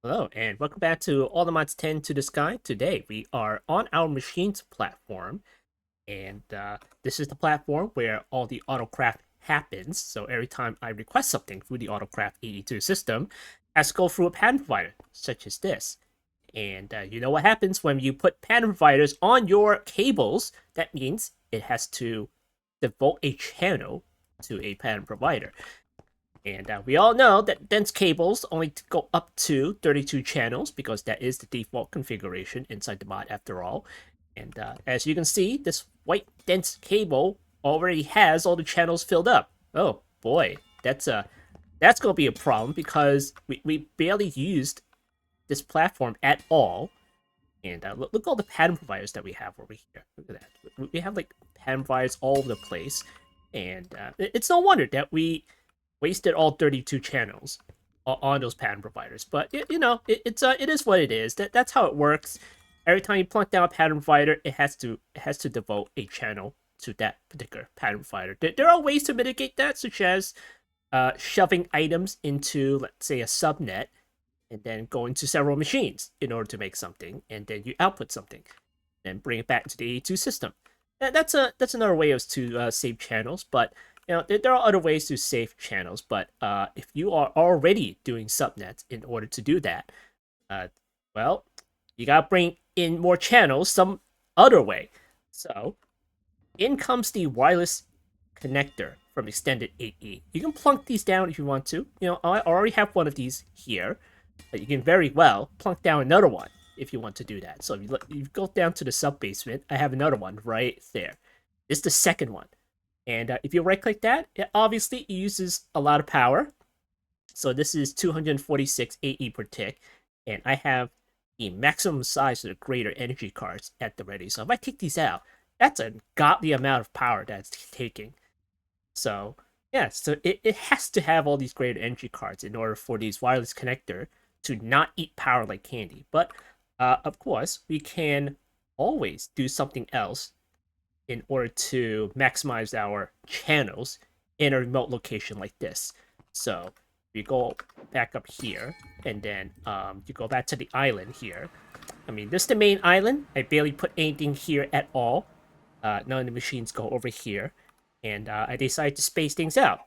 Hello, and welcome back to All the Mods 10 to the Sky. Today, we are on our machines platform, and this is the platform where all the autocraft happens. So every time I request something through the autocraft AE2 system, it has to go through a pattern provider, such as this. And you know what happens when you put pattern providers on your cables? That means it has to devote a channel to a pattern provider. And we all know that dense cables only go up to 32 channels because that is the default configuration inside the mod after all. And as you can see, this white dense cable already has all the channels filled up. Oh boy, that's gonna be a problem because we barely used this platform at all. And look at all the pattern providers that we have over here. Look at that. We have like pattern providers all over the place. And it's no wonder that we wasted all 32 channels on those pattern providers. But it is what it is. That's how it works. Every time you plunk down a pattern provider, it has to devote a channel to that particular pattern provider. There are ways to mitigate that, such as shoving items into, let's say, a subnet, and then going to several machines in order to make something, and then you output something, and bring it back to the AE2 system. That's another way to save channels, but there are other ways to save channels. But if you are already doing subnets in order to do that, uh, well, you gotta bring in more channels some other way. So in comes the wireless connector from extended AE. You can plunk these down if you want to. I already have one of these here, but you can very well plunk down another one if you want to do that. So if you go down to the sub basement, I have another one right there. It's the second one. And if you right click that, obviously it uses a lot of power. So this is 246 AE per tick. And I have the maximum size of the greater energy cards at the ready. So if I take these out, that's a godly amount of power that's taking. So yeah, so it has to have all these greater energy cards in order for these wireless connector to not eat power like candy. But of course, we can always do something else in order to maximize our channels in a remote location like this. So we go back up here, and then you go back to the island here. I mean, this is the main island. I barely put anything here at all. None of the machines go over here, and I decided to space things out.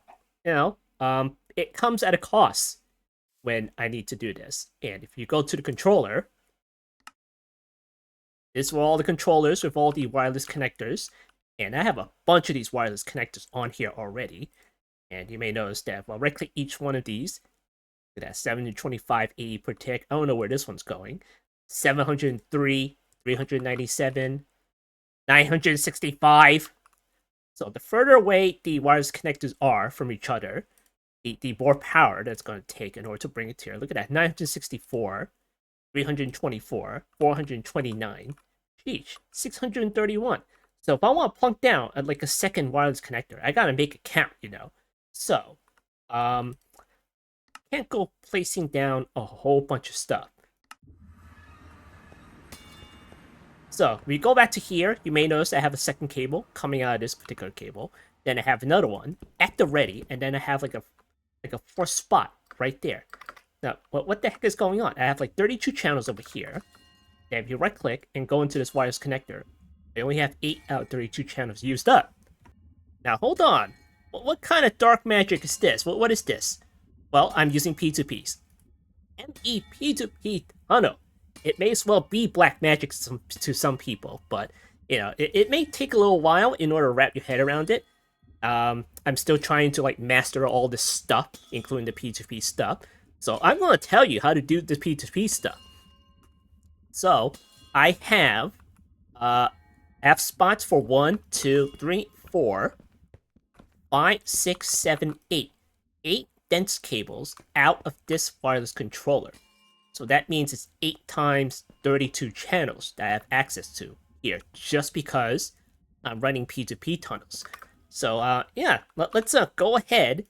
It comes at a cost when I need to do this. And if you go to the controller, this is all the controllers with all the wireless connectors. And I have a bunch of these wireless connectors on here already. And you may notice that if I right click each one of these, look at that 725 AE per tick. I don't know where this one's going. 703, 397, 965. So the further away the wireless connectors are from each other, the more power that's going to take in order to bring it here. Look at that, 964, 324, 429. Sheesh, 631. So if I want to plunk down like a second wireless connector, I gotta make it count. So, can't go placing down a whole bunch of stuff. So we go back to here. You may notice I have a second cable coming out of this particular cable. Then I have another one at the ready, and then I have like a fourth spot right there. Now, what the heck is going on? I have like 32 channels over here. And if you right click and go into this wireless connector, I only have 8 out of 32 channels used up. Now hold on. What kind of dark magic is this? What is this? Well, I'm using P2Ps. P2P tunnel. It may as well be black magic to some people, but it may take a little while in order to wrap your head around it. I'm still trying to like master all this stuff, including the P2P stuff. So I'm gonna tell you how to do the P2P stuff. So I have spots for 1, 2, 3, 4, 5, 6, 7, 8. 8 dense cables out of this wireless controller. So that means it's 8 times 32 channels that I have access to here, just because I'm running P2P tunnels. So yeah, let's go ahead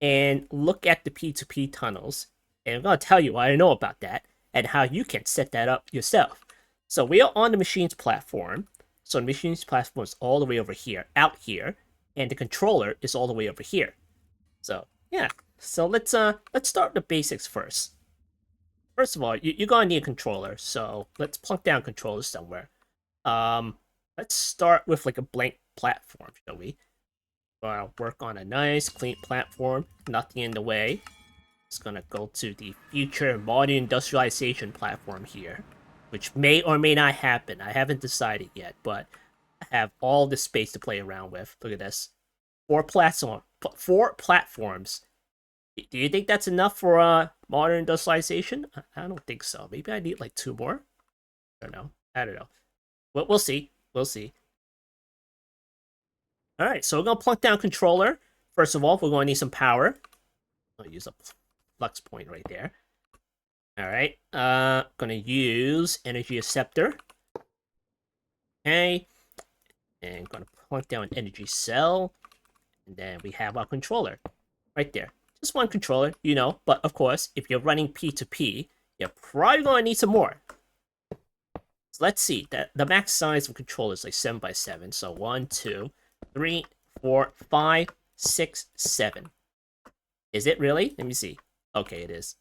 and look at the P2P tunnels. And I'm going to tell you what I know about that and how you can set that up yourself. So we are on the machines platform. So the machines platform is all the way over here, out here, and the controller is all the way over here. So yeah, so let's start with the basics first. first of all, you're gonna need a controller, so let's plunk down controllers somewhere. Um, let's start with like a blank platform, shall we? Work on a nice, clean platform, nothing in the way. It's gonna go to the future modern industrialization platform here, which may or may not happen. I haven't decided yet, but I have all the space to play around with. Look at this. Four platforms. Do you think that's enough for modern industrialization? I don't think so. Maybe I need like two more. I don't know. I don't know. We'll see. We'll see. All right, so we're gonna plunk down controller. First of all, we're gonna need some power. I'll use a flux point right there. All right, gonna use energy acceptor. Okay, and gonna plunk down an energy cell, and then we have our controller right there. Just one controller, you know, but of course, if you're running P2P, you're probably gonna need some more. So let's see, the max size of controller is like 7x7. So 1, 2, 3, 4, 5, 6, 7. Is it really? Let me see. Okay, it is.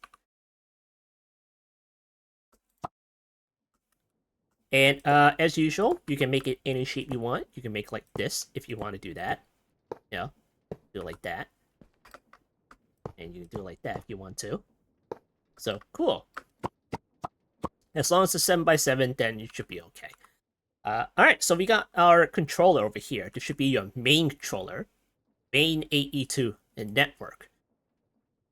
And as usual, you can make it any shape you want. You can make like this if you want to do that. Yeah, do it like that. And you can do it like that if you want to. So, cool. As long as it's 7x7, then you should be okay. Alright, so we got our controller over here. This should be your main controller. Main AE2 and network.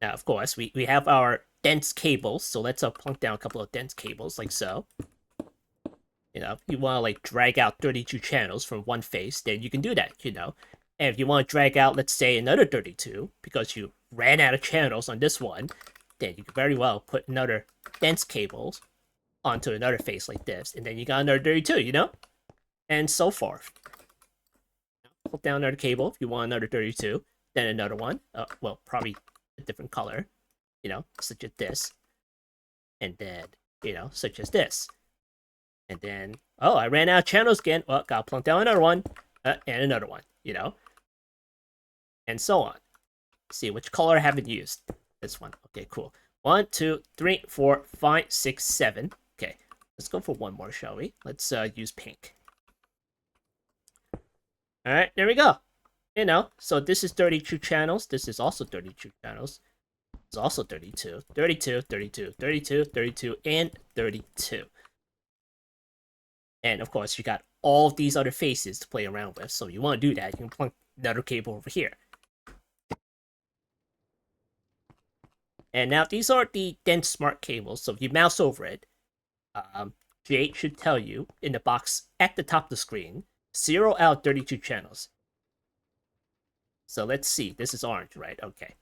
Now, of course, we have our dense cables. So let's plunk down a couple of dense cables, like so. You know, if you want to like drag out 32 channels from one face, then you can do that, you know. And if you want to drag out, let's say, another 32, because you ran out of channels on this one, then you can very well put another dense cables onto another face like this, and then you got another 32, you know? And so forth. Put down another cable if you want another 32, then another one. Well, probably a different color, you know, such as this. And then, you know, such as this. And then, oh, I ran out of channels again. Well, gotta plunk down another one, and another one, you know? And so on. Let's see, which color I haven't used? This one. Okay, cool. 1, 2, 3, 4, 5, 6, 7. Okay, let's go for one more, shall we? Let's use pink. Alright, there we go. You know, so this is 32 channels. This is also 32 channels. It's also 32. 32, 32, 32, 32, and 32. And of course, you got all of these other faces to play around with. So if you want to do that, you can plunk another cable over here. And now these are the dense smart cables. So if you mouse over it, J should tell you in the box at the top of the screen, 0 out of 32 channels. So let's see, this is orange, right? Okay.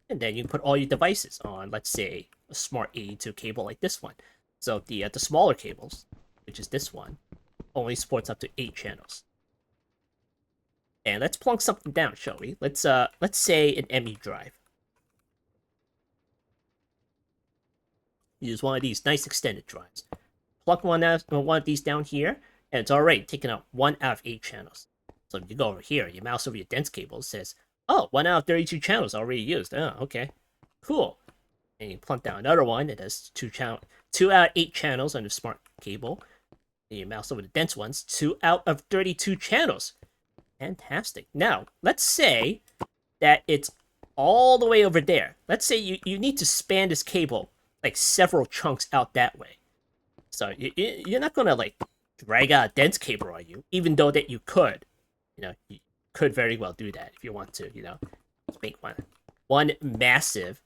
And then you can put all your devices on, let's say, a smart AE2 cable like this one. So the smaller cables, which is this one, only supports up to 8 channels. And let's plunk something down, shall we? Let's say an ME drive. Use one of these nice extended drives. Plug one of these down here, and it's already taken out 1 out of 8 channels. So if you go over here, you mouse over your dense cable, it says, oh, 1 out of 32 channels already used. Oh, okay. Cool. And you plunk down another one, it has 2 out of 8 channels on the smart cable. And you mouse over the dense ones, 2 out of 32 channels. Fantastic. Now, let's say that it's all the way over there. Let's say you need to span this cable like several chunks out that way. So you're not gonna like drag out a dense cable, are you? Even though that you could. You know, you could very well do that if you want to, you know. Let's make one massive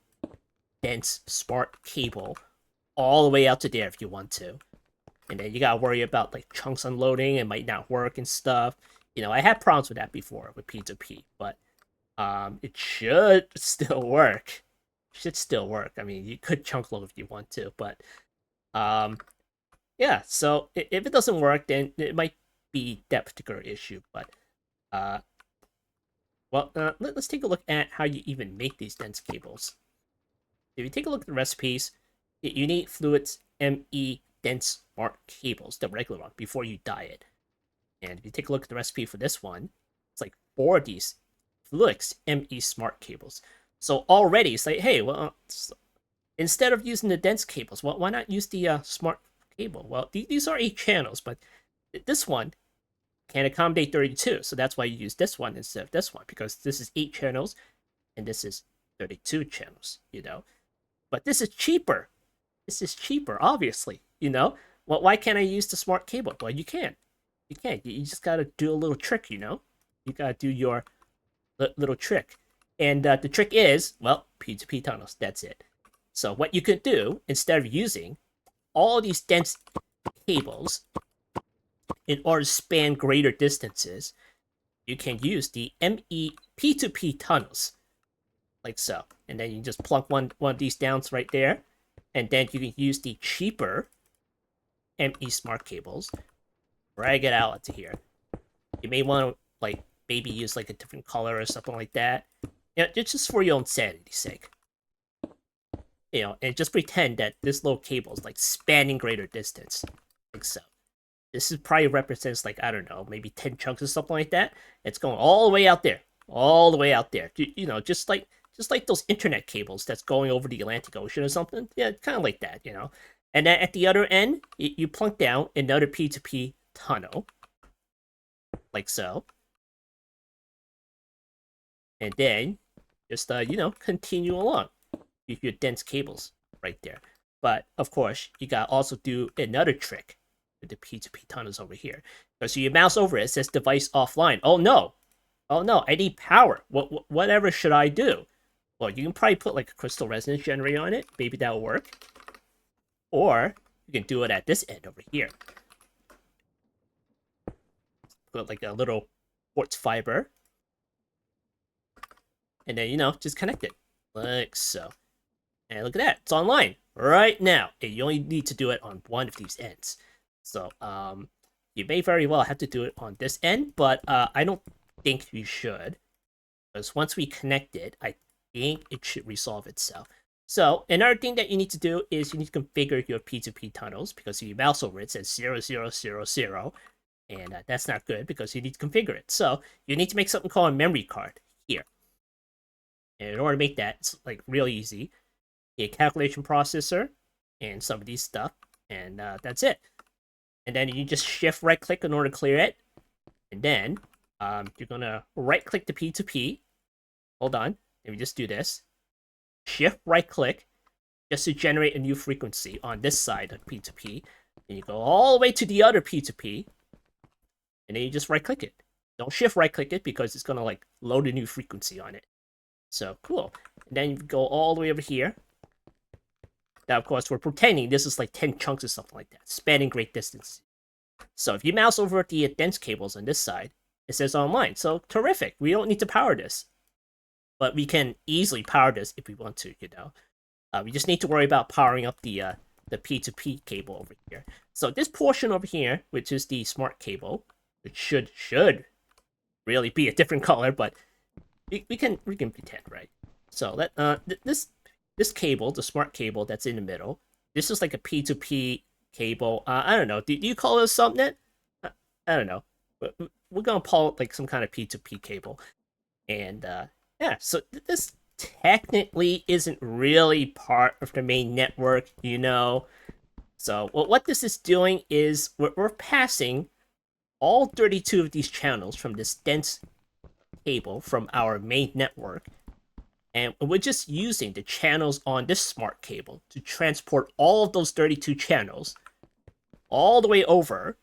dense smart cable all the way out to there if you want to. And then you gotta worry about like chunks unloading, it might not work and stuff. You know, I had problems with that before with P2P, but it should still work. Should still work. I mean, you could chunk load if you want to, but yeah. So if it doesn't work, then it might be that particular issue. But let's take a look at how you even make these dense cables. If you take a look at the recipes, you need Fluids ME dense smart cables, the regular one, before you dye it. And if you take a look at the recipe for this one, it's like 4 of these Fluix ME smart cables. So already it's like, hey, well, instead of using the dense cables, well, why not use the smart cable? Well, these are 8 channels, but this one can accommodate 32, so that's why you use this one instead of this one, because this is 8 channels and this is 32 channels, But this is cheaper. This is cheaper, obviously. Well, why can't I use the smart cable? Well, you can. You can. You just gotta do a little trick. You gotta do your little trick. And the trick is, well, P2P tunnels. That's it. So what you could do, instead of using all these dense cables in order to span greater distances, you can use the ME P2P tunnels, like so. And then you just plunk one of these down right there. And then you can use the cheaper ME smart cables, drag it out to here. You may want to, like, maybe use like a different color or something like that. It's just for your own sanity's sake. And just pretend that this little cable is like spanning greater distance, like so. This is probably represents like, I don't know, maybe 10 chunks or something like that. It's going all the way out there, all the way out there. Just like those internet cables that's going over the Atlantic Ocean or something. Yeah, kind of like that. And then at the other end, you plunk down another P2P tunnel, like so. And then just continue along with your dense cables right there. But of course, you gotta also do another trick with the P2P tunnels over here. Because you mouse over it, it says device offline. Oh no, I need power. Whatever should I do? Well, you can probably put like a crystal resonance generator on it. Maybe that'll work. Or you can do it at this end over here. Put like a little quartz fiber. And then, just connect it. Like so. And look at that. It's online right now. And you only need to do it on one of these ends. So, you may very well have to do it on this end, but I don't think you should. Because once we connect it, I think it should resolve itself. So, another thing that you need to do is you need to configure your P2P tunnels, because if you mouse over it, it says 0000, and that's not good because you need to configure it. So, you need to make something called a memory card here. And in order to make that, it's like real easy. A calculation processor and some of these stuff, and that's it. And then you just shift right click in order to clear it. And then you're gonna right click the P2P. Hold on, let me just do this. Shift right click just to generate a new frequency on this side of P2P. And you go all the way to the other P2P. And then you just right click it. Don't shift right click it because it's gonna like load a new frequency on it. So cool. And then you go all the way over here. Now, of course, we're pretending this is like 10 chunks or something like that, spanning great distances. So if you mouse over at the dense cables on this side, it says online. So terrific. We don't need to power this. But we can easily power this if we want to, We just need to worry about powering up the P2P cable over here. So this portion over here, which is the smart cable, which should really be a different color, but we can pretend, right? So this cable, the smart cable that's in the middle, this is like a P2P cable. I don't know. Do you call it a subnet? I don't know. We're gonna call it like some kind of P2P cable. And yeah, so this technically isn't really part of the main network, So what this is doing is we're passing all 32 of these channels from this dense cable from our main network. And we're just using the channels on this smart cable to transport all of those 32 channels all the way over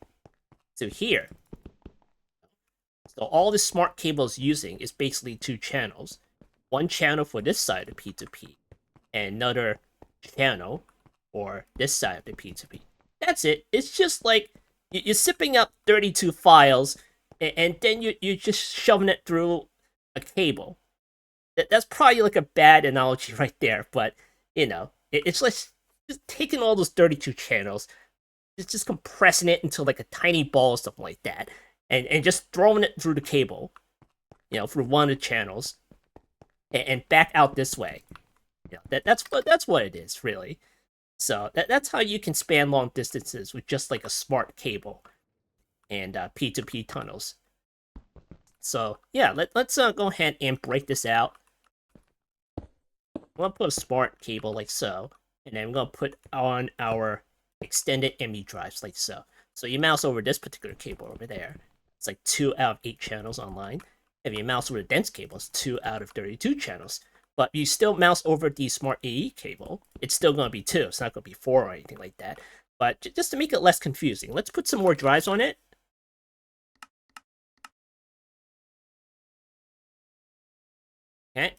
to here. So all this smart cable is using is basically 2 channels. One channel for this side of P2P, and another channel for this side of the P2P. That's it. It's just like you're sipping up 32 files, and then you're just shoving it through a cable. That's probably like a bad analogy right there, but it's like just taking all those 32 channels, it's just compressing it into like a tiny ball or something like that, and just throwing it through the cable, through one of the channels, and back out this way. That's what it is, really. So that's how you can span long distances with just like a smart cable and P2P tunnels. So yeah, let's go ahead and break this out. I'm gonna put a smart cable like so. and then we're gonna put on our extended ME drives like so. So you mouse over this particular cable over there, it's like 2 out of 8 channels online. If you mouse over the dense cable, it's 2 out of 32 channels. But you still mouse over the smart AE cable, it's still going to be 2. It's not going to be 4 or anything like that. But just to make it less confusing, let's put some more drives on it. Okay.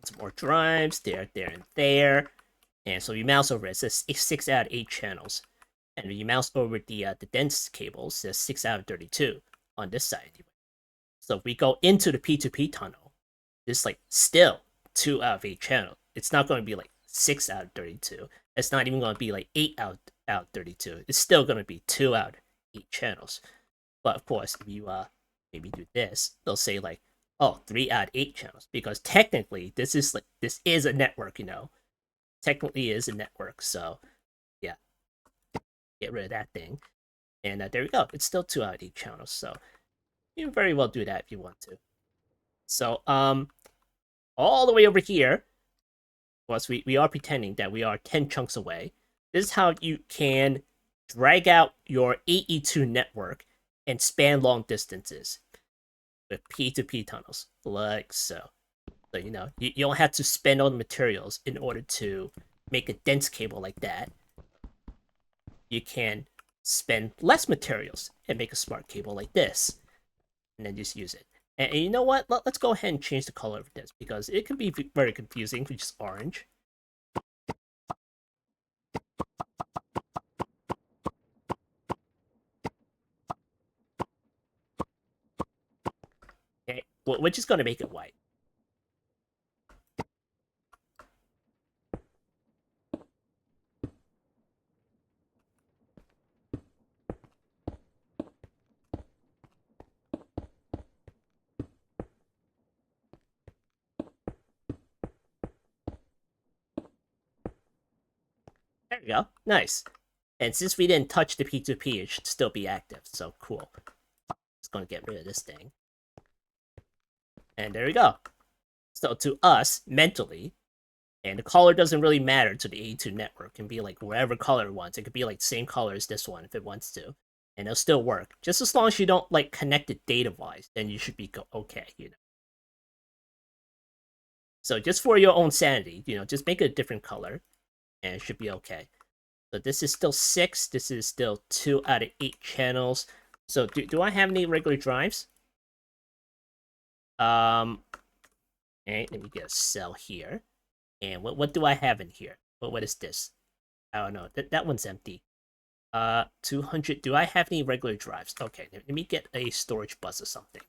Some more drives, there, and there. And so you mouse over it, it says 6 out of 8 channels. And when you mouse over the dense cables, it says 6 out of 32 on this side. So if we go into the P2P tunnel, it's like still 2 out of 8 channels. It's not going to be like 6 out of 32. It's not even going to be like 8 out of 32. It's still going to be 2 out of 8 channels. But of course, if you maybe do this, they'll say like, oh, 3 out of 8 channels, because technically this is a network, you know. Technically is a network, so yeah, get rid of that thing. And there we go. It's still 2 out of 8 channels, so you can very well do that if you want to. So all the way over here, of course, we are pretending that we are 10 chunks away. This is how you can drag out your AE2 network and span long distances with P2P tunnels, like so. So, you know, you don't have to spend all the materials in order to make a dense cable like that. You can spend less materials and make a smart cable like this, and then just use it. And you know what? Let's go ahead and change the color of this, because it can be very confusing if it's just orange. Okay, well, we're just going to make it white. There we go. Nice. And since we didn't touch the P2P, it should still be active. So cool. Just going to get rid of this thing. And there we go. So to us, mentally, and the color doesn't really matter to the AE2 network. It can be like whatever color it wants. It could be like the same color as this one if it wants to. And it'll still work. Just as long as you don't like connect it data-wise, then you should be okay, you know. So just for your own sanity, you know, just make it a different color, and it should be okay. So this is still 6. This is still 2 out of 8 channels. So do I have any regular drives? Okay, let me get a cell here. And what do I have in here? What is this? I don't know. That one's empty. 200. Do I have any regular drives? Okay, let me get a storage bus or something.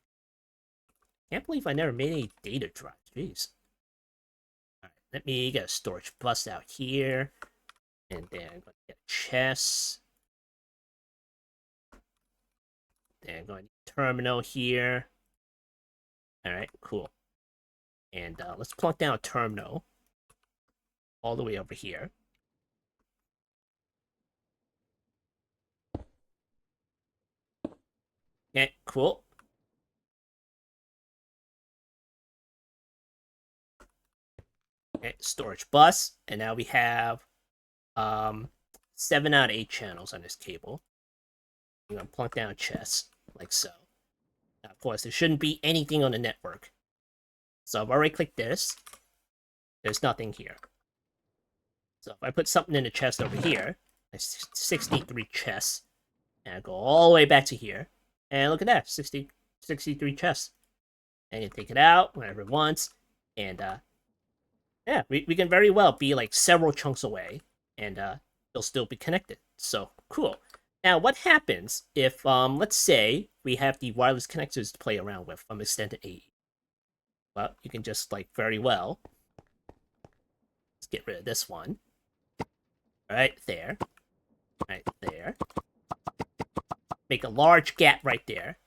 Can't believe I never made any data drives. Jeez. Alright, let me get a storage bus out here. And then I'm going to get a chest. Then I'm going to terminal here. Alright, cool. And let's plunk down a terminal all the way over here. Okay, cool. Okay, storage bus, and now we have 7 out of 8 channels on this cable. I'm gonna plunk down a chest like so. Now, of course, there shouldn't be anything on the network. So if I right click this, there's nothing here. So if I put something in the chest over here, that's 63 chests, and I go all the way back to here, and look at that, 63 chests. And you take it out whenever it wants, and yeah, we can very well be like several chunks away, and they'll still be connected. So cool. Now, what happens if, let's say, we have the wireless connectors to play around with from extended AE? Well, you can just, like, very well, let's get rid of this one. Right there. Right there. Make a large gap right there.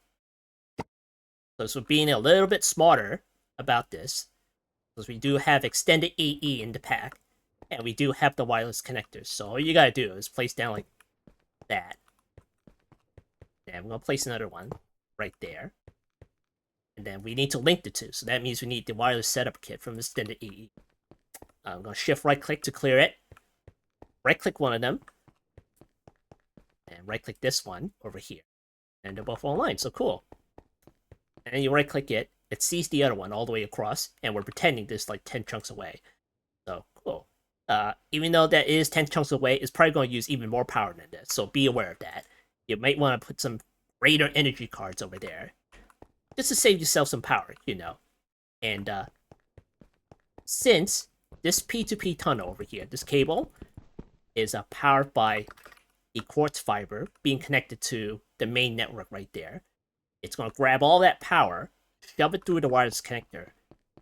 So being a little bit smarter about this, because we do have extended AE in the pack, and we do have the wireless connectors. So all you gotta do is place down like that. And we're gonna place another one right there. And then we need to link the two. So that means we need the wireless setup kit from extended AE. I'm going to shift right click to clear it. Right click one of them. And right click this one over here. And they're both online, so cool. And you right click it, it sees the other one all the way across, and we're pretending this like 10 chunks away. So cool. Even though that is 10 chunks away, it's probably going to use even more power than this, so be aware of that. You might want to put some greater energy cards over there, just to save yourself some power, you know. And since this P2P tunnel over here, this cable, is powered by the quartz fiber being connected to the main network right there, it's going to grab all that power, shove it through the wireless connector,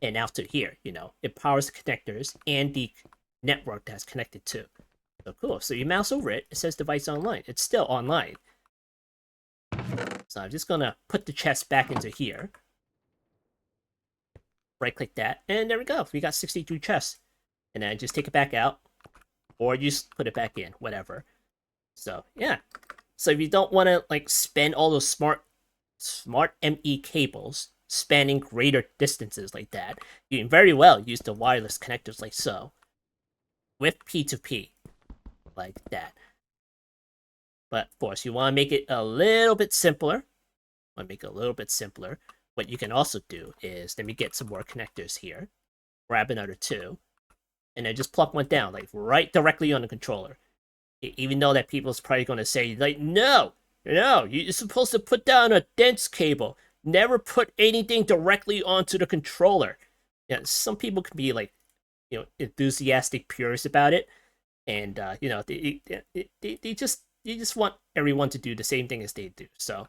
and out to here, you know. It powers the connectors and the network that's connected to. So cool. So you mouse over it, it says device online. It's still online. So I'm just going to put the chest back into here. Right click that, and there we go. We got 62 chests. And then just take it back out, or just put it back in, whatever. So yeah. So if you don't want to like spend all those smart ME cables spanning greater distances like that, you can very well use the wireless connectors like so, with P2P, like that. But of course, you want to make it a little bit simpler. What you can also do is, let me get some more connectors here. Grab another two, and then just plug one down, like right directly on the controller. Even though that people's probably going to say, like, no, you're supposed to put down a dense cable. Never put anything directly onto the controller. Yeah, some people can be like, you know, enthusiastic purists about it, and you know, they just want everyone to do the same thing as they do. So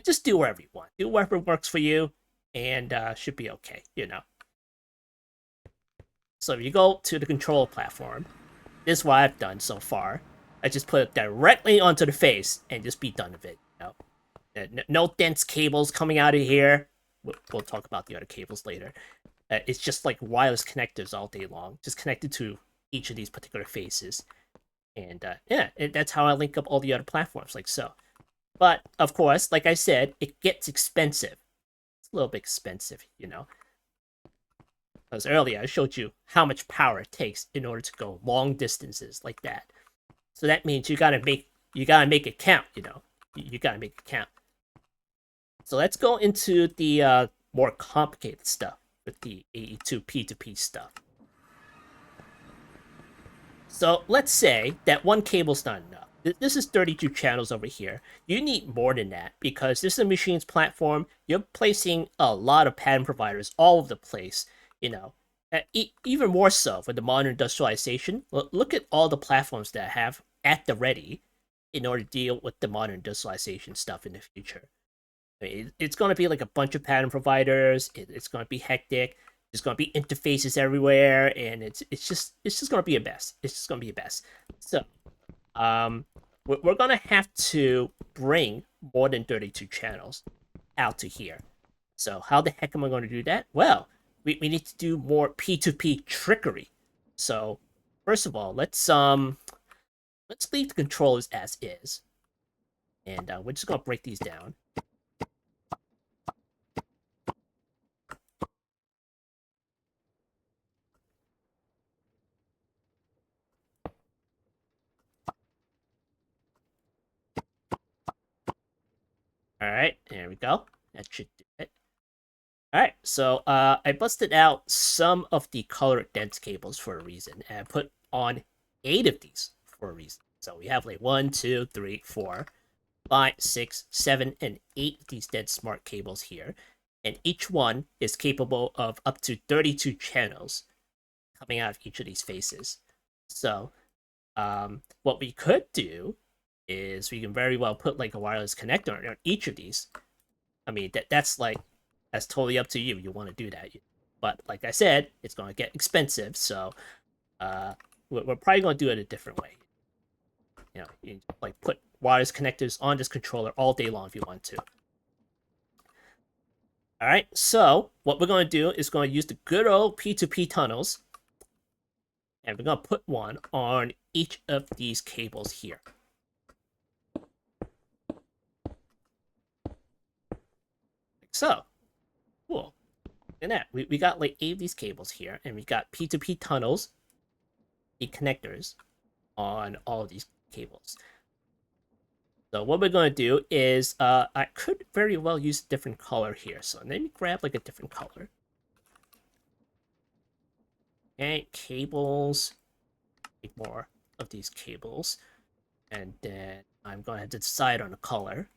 just do whatever you want. Do whatever works for you, and should be okay, you know. So if you go to the control platform, this is what I've done so far. I just put it directly onto the face and just be done with it. You know? No dense cables coming out of here. We'll talk about the other cables later. It's just like wireless connectors all day long, just connected to each of these particular faces. And yeah, that's how I link up all the other platforms, like so. But of course, like I said, it gets expensive. It's a little bit expensive, you know. Because earlier I showed you how much power it takes in order to go long distances like that. So that means you gotta make it count, you know. You gotta make it count. So let's go into the more complicated stuff with the AE2 P2P stuff. So let's say that one cable's not enough. This is 32 channels over here. You need more than that because this is a machines platform. You're placing a lot of pattern providers all over the place, you know. Even more so for the modern industrialization. Look at all the platforms that I have at the ready in order to deal with the modern industrialization stuff in the future. I mean, it's going to be like a bunch of pattern providers. It's going to be hectic. There's going to be interfaces everywhere, and it's just going to be a mess. It's just going to be a mess. So, we're going to have to bring more than 32 channels out to here. So how the heck am I going to do that? Well, we need to do more P2P trickery. So first of all, let's leave the controllers as is, and we're just gonna break these down. All right, there we go. That should do it. All right, so I busted out some of the color dense cables for a reason, and I put on 8 of these for a reason. So we have like 1, 2, 3, 4, 5, 6, 7, and 8 of these dead smart cables here, and each one is capable of up to 32 channels coming out of each of these faces. So what we could do is we can very well put like a wireless connector on each of these. I mean, that's totally up to you. You want to do that, but like I said, it's going to get expensive. So we're probably going to do it a different way. You know, you like put wireless connectors on this controller all day long if you want to. All right, so what we're going to do is going to use the good old P2P tunnels, and we're going to put one on each of these cables here. Like so. Cool. Look at that. We got like 8 of these cables here, and we got P2P tunnels the connectors on all of these cables. So what we're going to do is, I could very well use a different color here. So let me grab like a different color. Okay, cables. Make more of these cables. And then I'm going to have to decide on a color.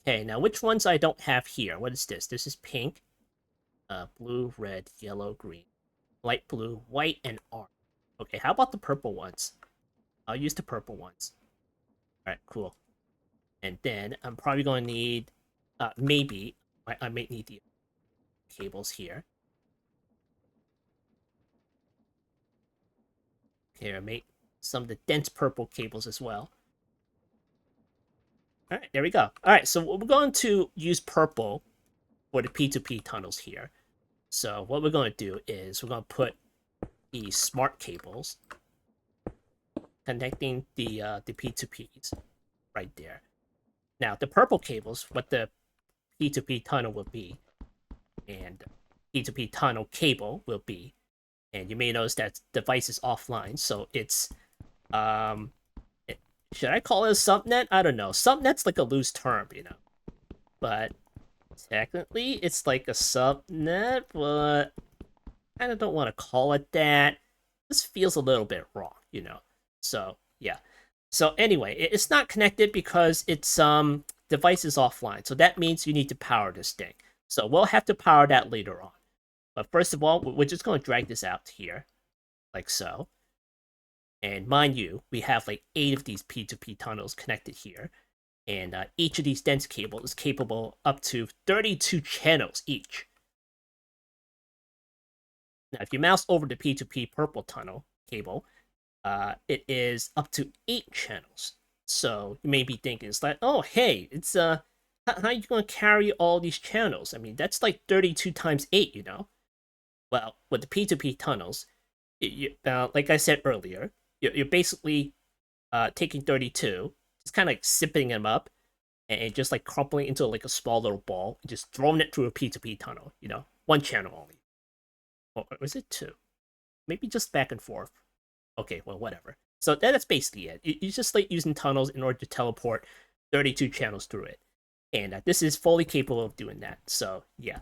Okay, now which ones I don't have here? What is this? This is pink, blue, red, yellow, green, light blue, white, and orange. Okay, how about the purple ones? I'll use the purple ones. All right, cool. And then I'm probably going to need, maybe, I may need the cables here. Okay, I make some of the dense purple cables as well. All right, there we go. All right, so we're going to use purple for the P2P tunnels here. So what we're going to do is we're going to put the smart cables connecting the P2Ps right there. Now the purple cables, what the P2P tunnel will be, and P2P tunnel cable will be, and you may notice that device is offline, so it's should I call it a subnet? I don't know. Subnet's like a loose term, you know, but technically it's like a subnet, but I kind of don't want to call it that. This feels a little bit wrong, you know. So yeah. So anyway, it's not connected because its device is offline. So that means you need to power this thing. So we'll have to power that later on. But first of all, we're just going to drag this out here, like so. And mind you, we have like 8 of these P2P tunnels connected here. And each of these dense cables is capable up to 32 channels each. Now, if you mouse over the P2P purple tunnel cable, it is up to 8 channels. So you may be thinking, it's like, oh, hey, it's how are you going to carry all these channels? I mean, that's like 32 times 8, you know? Well, with the P2P tunnels, like I said earlier, you're basically taking 32, just kind of like sipping them up, and just like crumpling into like a small little ball, and just throwing it through a P2P tunnel, you know? One channel only. Or was it 2? Maybe just back and forth. Okay, well, whatever. So that's basically it. You just like using tunnels in order to teleport 32 channels through it. And this is fully capable of doing that. So, yeah.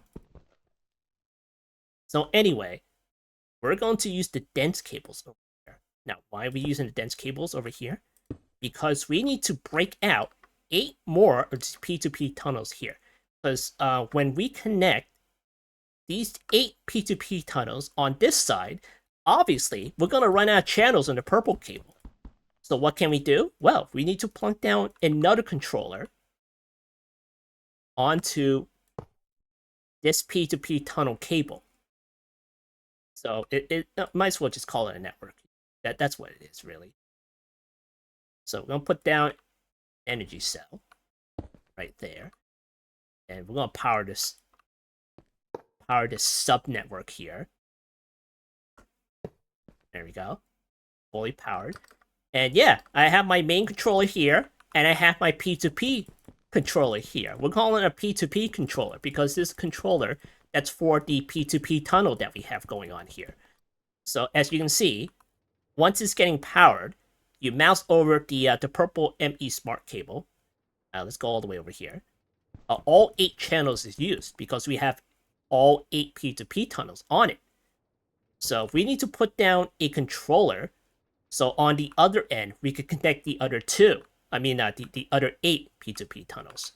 So anyway, we're going to use the dense cables over here. Now, why are we using the dense cables over here? Because we need to break out 8 more of these P2P tunnels here. Because when we connect these 8 P2P tunnels on this side, obviously, we're going to run out of channels on the purple cable. So what can we do? Well, we need to plunk down another controller onto this P2P tunnel cable. So it might as well just call it a network. That's what it is, really. So we're going to put down energy cell right there. And we're going to power this sub-network here. There we go. Fully powered. And yeah, I have my main controller here, and I have my P2P controller here. We're calling it a P2P controller because this controller that's for the P2P tunnel that we have going on here. So as you can see, once it's getting powered, you mouse over the purple ME smart cable. Let's go all the way over here. All 8 channels is used because we have all 8 P2P tunnels on it. So we need to put down a controller. So on the other end, we could connect the other 2. I mean, the other 8 P2P tunnels.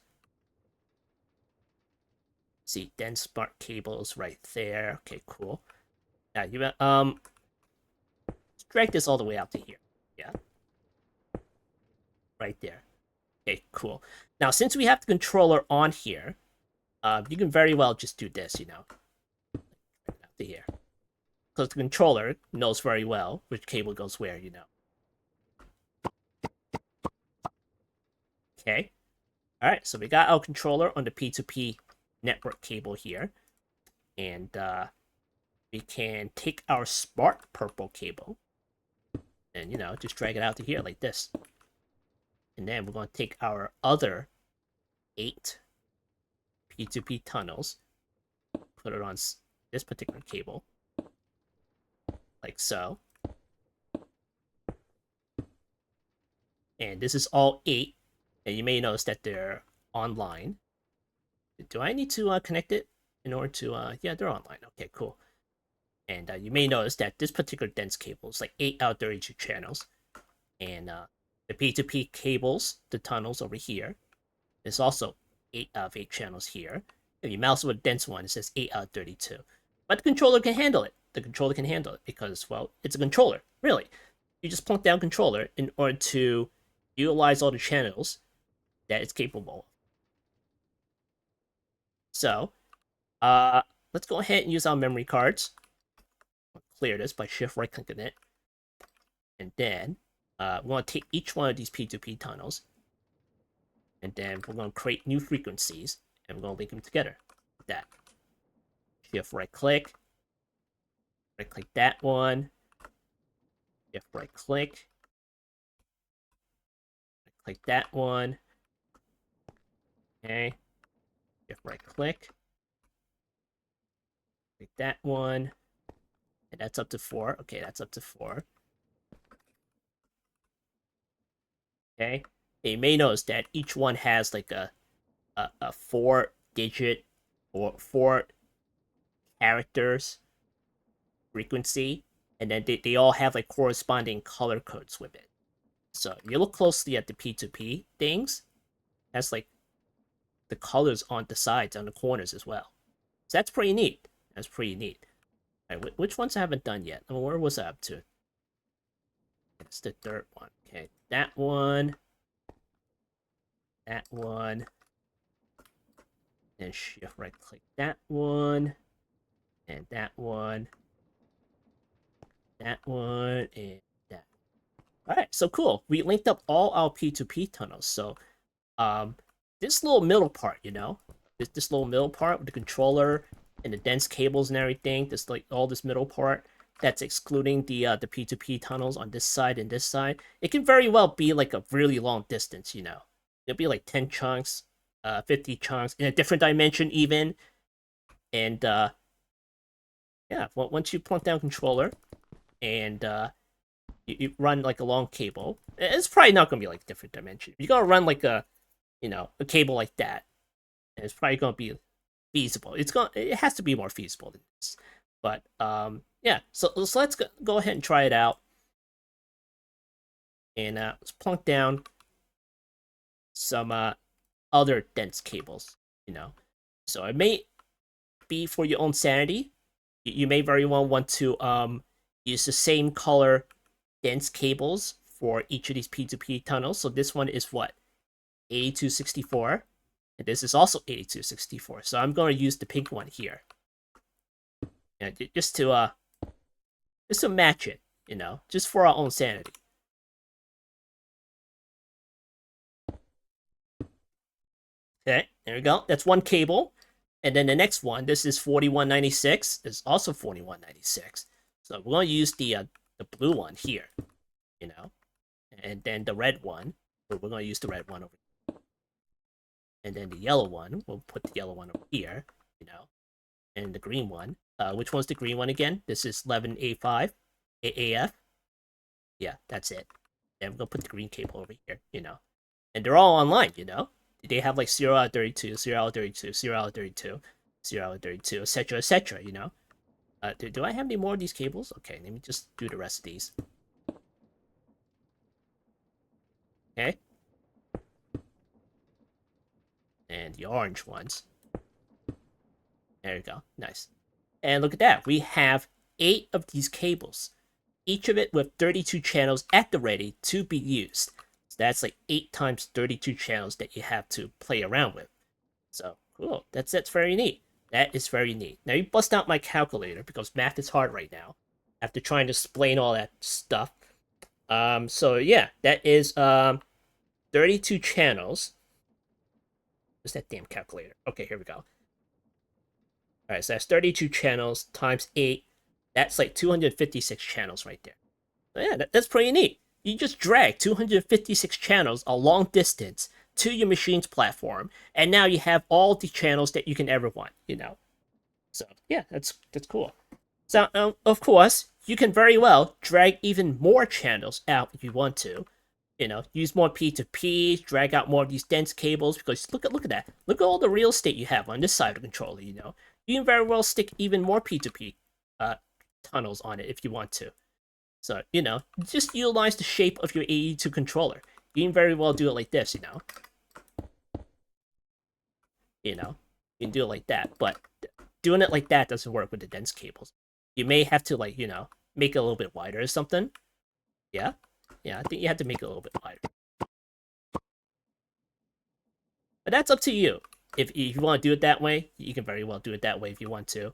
See, dense smart cables right there. Okay, cool. Now you let's drag this all the way out to here. Yeah, right there. Okay, cool. Now since we have the controller on here, you can very well just do this, you know, out to here, because the controller knows very well which cable goes where, you know. Okay. All right, so we got our controller on the P2P network cable here, and we can take our smart purple cable and, you know, just drag it out to here like this. And then we're going to take our other 8 P2P tunnels, put it on this particular cable, like so. And this is all 8, and you may notice that they're online. Do I need to connect it in order to, yeah, they're online. Okay, cool. And you may notice that this particular dense cable is like 8 out of 32 channels. And the P2P cables, the tunnels over here, is also 8 out of 8 channels here. If you mouse with a dense one, it says 8 out of 32. But the controller can handle it. The controller can handle it because, well, it's a controller, really. You just plunk down controller in order to utilize all the channels that it's capable of. So, let's go ahead and use our memory cards. I'll clear this by shift right clicking it. And then, we're going to take each one of these P2P tunnels. And then we're going to create new frequencies. And we're going to link them together. Like that. Shift right click that one. Shift right click that one. Okay. Shift right click that one. And that's up to 4. Okay, that's up to 4. Okay. And you may notice that each one has like a 4-digit or 4 characters frequency, and then they all have like corresponding color codes with it. So if you look closely at the P2P things, that's like the colors on the sides, on the corners as well. So that's pretty neat. That's pretty neat. All right, which ones I haven't done yet? I mean, where was I up to? It's the third one. Okay, that one. That one. And shift right click that one. And that one. That one. And that. Alright, so cool. We linked up all our P2P tunnels. So this little middle part, you know, this little middle part with the controller and the dense cables and everything, this like all this middle part that's excluding the P2P tunnels on this side and this side, it can very well be like a really long distance, you know. It'll be like 10 chunks, 50 chunks in a different dimension even. And yeah, once you plunk down controller and you run like a long cable, it's probably not gonna be like different dimension. You're gonna run like a, you know, a cable like that, and it's probably gonna be feasible. It has to be more feasible than this. But yeah, so let's go ahead and try it out. And let's plunk down some other dense cables, you know. So it may be for your own sanity. You may very well want to use the same color dense cables for each of these P2P tunnels. So this one is what? 8264. And this is also 8264. So I'm going to use the pink one here. And just to match it, you know, just for our own sanity. Okay, there we go. That's one cable. And then the next one, this is 4196. This is also 4196. So we're going to use the blue one here, you know. And then the red one, we're going to use the red one over here. And then the yellow one, we'll put the yellow one over here, you know. And the green one, which one's the green one again? This is 11A5, AAF. Yeah, that's it. And we're going to put the green cable over here, you know. And they're all online, you know. They have like 0 out of 32, 0 out of 32, 0 out of 32, 0 out of 32, etc., you know. Do I have any more of these cables? Okay, let me just do the rest of these. Okay. And the orange ones. There you go. Nice. And look at that. We have 8 of these cables. Each of it with 32 channels at the ready to be used. So that's like 8 times 32 channels that you have to play around with. So, cool. That's very neat. That is very neat. Now you bust out my calculator because math is hard right now. After trying to explain all that stuff. So yeah, that is 32 channels. Where's that damn calculator? Okay, here we go. Alright, so that's 32 channels times 8. That's like 256 channels right there. So yeah, that's pretty neat. You just drag 256 channels a long distance to your machine's platform, and now you have all the channels that you can ever want, you know. So yeah, that's cool. So of course, you can very well drag even more channels out if you want to. Use more P2P, drag out more of these dense cables, because look at that. Look at all the real estate you have on this side of the controller, You can very well stick even more P2P tunnels on it if you want to. So, just utilize the shape of your AE2 controller. You can very well do it like this, You can do it like that, but doing it like that doesn't work with the dense cables. You may have to, make it a little bit wider or something. Yeah? Yeah, I think you have to make it a little bit wider. But that's up to you. If you want to do it that way, you can very well do it that way if you want to.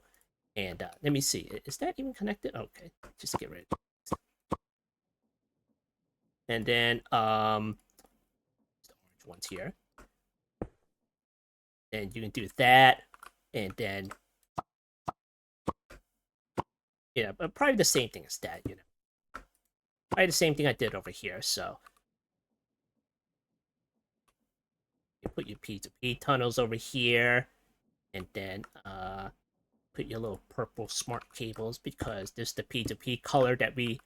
And let me see. Is that even connected? Okay, just get rid of it. And then, the orange ones here. And you can do that. And then, but probably the same thing as that, Probably the same thing I did over here, so. You put your P2P tunnels over here. And then, put your little purple smart cables, because this is the P2P color that we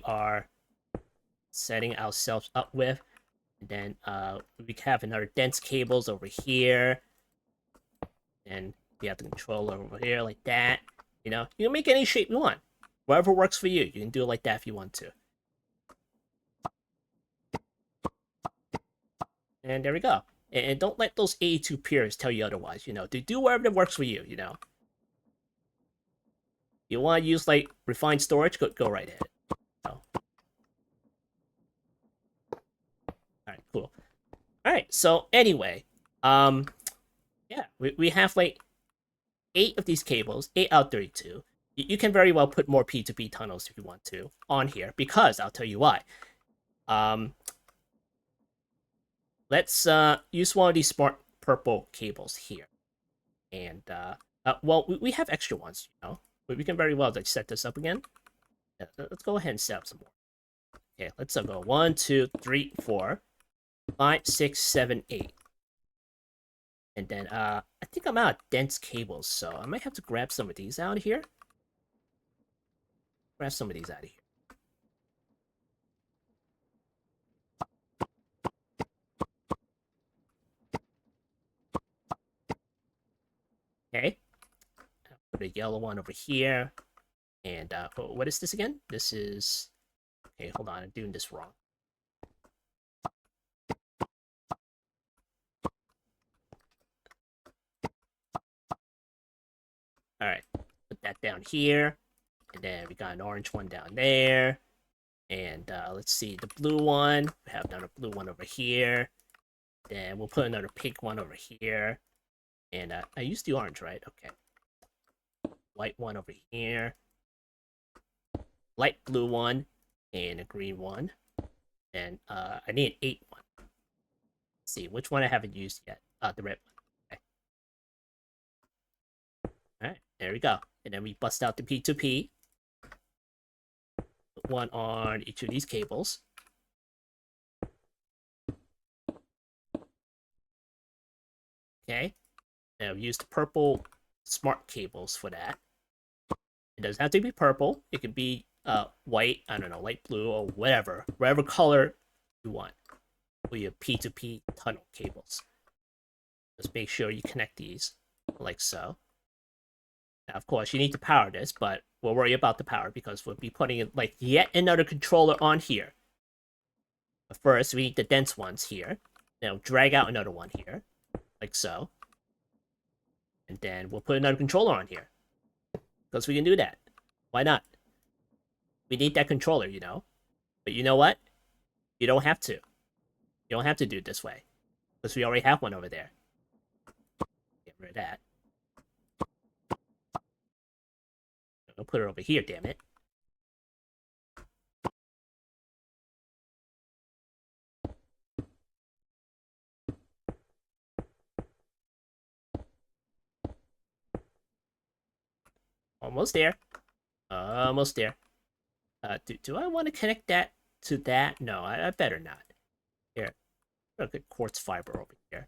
are setting ourselves up with. And then we have another dense cables over here. And you have the controller over here like that. You can make any shape you want. Whatever works for you. You can do it like that if you want to. And there we go. And don't let those AE2 purists tell you otherwise, Do whatever that works for you, You want to use, refined storage? Go right ahead. Alright, cool. Alright, so anyway, yeah, we have, 8 of these cables, 8 out of 32. You can very well put more P2P tunnels if you want to on here, because I'll tell you why. Let's use one of these smart purple cables here. And, well, we have extra ones, but we can very well set this up again. Let's go ahead and set up some more. Okay, let's go 1, 2, 3, 4, 5, 6, 7, 8. And then, I think I'm out of dense cables, so I might have to grab some of these out of here. Grab some of these out of here. Okay. Put a yellow one over here. And, what is this again? This is... Okay, hold on, I'm doing this wrong. Alright, put that down here. And then we got an orange one down there. And let's see, the blue one. We have another blue one over here. Then we'll put another pink one over here. And I used the orange, right? Okay. White one over here. Light blue one. And a green one. And I need an 8 one. Let's see, which one I haven't used yet? The red one. Okay. Alright, there we go. And then we bust out the P2P. Put one on each of these cables. Okay. And we used the purple smart cables for that. It doesn't have to be purple. It could be white, I don't know, light blue, or whatever color you want with your P2P tunnel cables. Just make sure you connect these like so. Now, of course, you need to power this, but we'll worry about the power because we'll be putting in yet another controller on here. But first, we need the dense ones here. Now, drag out another one here, like so. And then we'll put another controller on here. Because we can do that. Why not? We need that controller, But you know what? You don't have to. You don't have to do it this way. Because we already have one over there. Get rid of that. I'll put it over here, damn it. Almost there. Almost there. Do I want to connect that to that? No, I better not. Here. Put a good quartz fiber over here.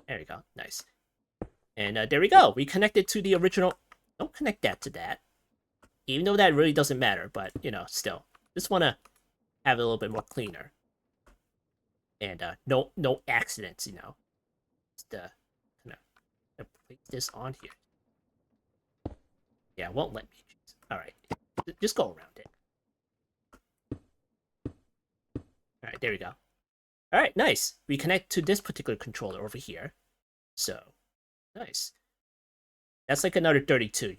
There we go. Nice. And there we go. We connected to the original. Don't connect that to that. Even though that really doesn't matter, but still, just want to have it a little bit more cleaner and no accidents. Just kind of place this on here. Yeah, it won't let me choose. All right, just go around it. All right, there we go. All right, nice. We connect to this particular controller over here. So nice. That's like another 32.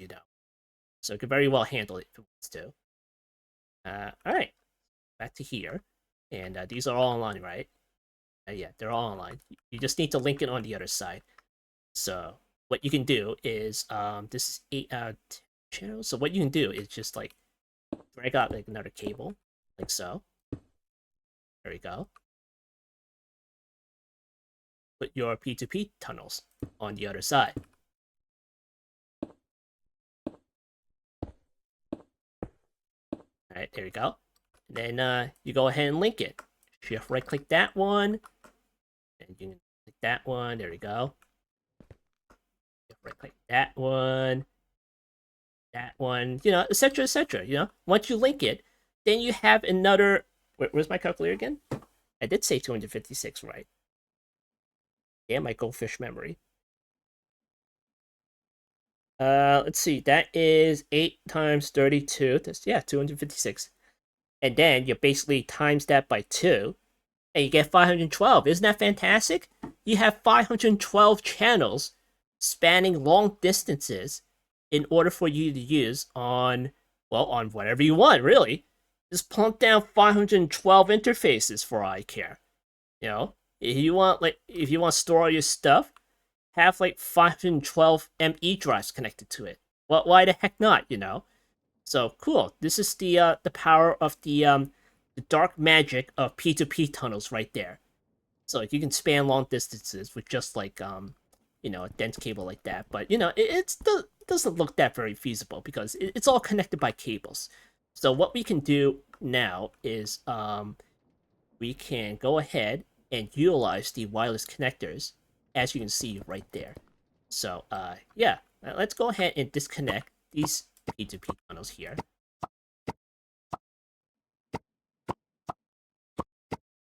So it could very well handle it if it wants to. All right, back to here. And these are all online, right? Yeah, they're all online. You just need to link it on the other side. So what you can do is, this is 8 channels. So what you can do is just like drag out like another cable, like so. There we go. Put your P2P tunnels on the other side. All right, there we go. And then you go ahead and link it. Shift right click that one, and you can click that one. There we go. Shift right click that one, etc., etc. Once you link it, then you have another. Where's my calculator again? I did say 256, right? Damn my goldfish memory. Let's see. That is 8 times 32. That's, yeah, 256. And then you basically times that by 2, and you get 512. Isn't that fantastic? You have 512 channels spanning long distances in order for you to use on whatever you want, really. Just plunk down 512 interfaces for all I care. If you want to store all your stuff, have like 512 ME drives connected to it. Why the heck not? So cool. This is the power of the dark magic of P2P tunnels right there. So you can span long distances with just like a dense cable like that. But it doesn't look that very feasible because it's all connected by cables. So what we can do now is we can go ahead and utilize the wireless connectors, as you can see right there. So yeah, let's go ahead and disconnect these P2P tunnels here.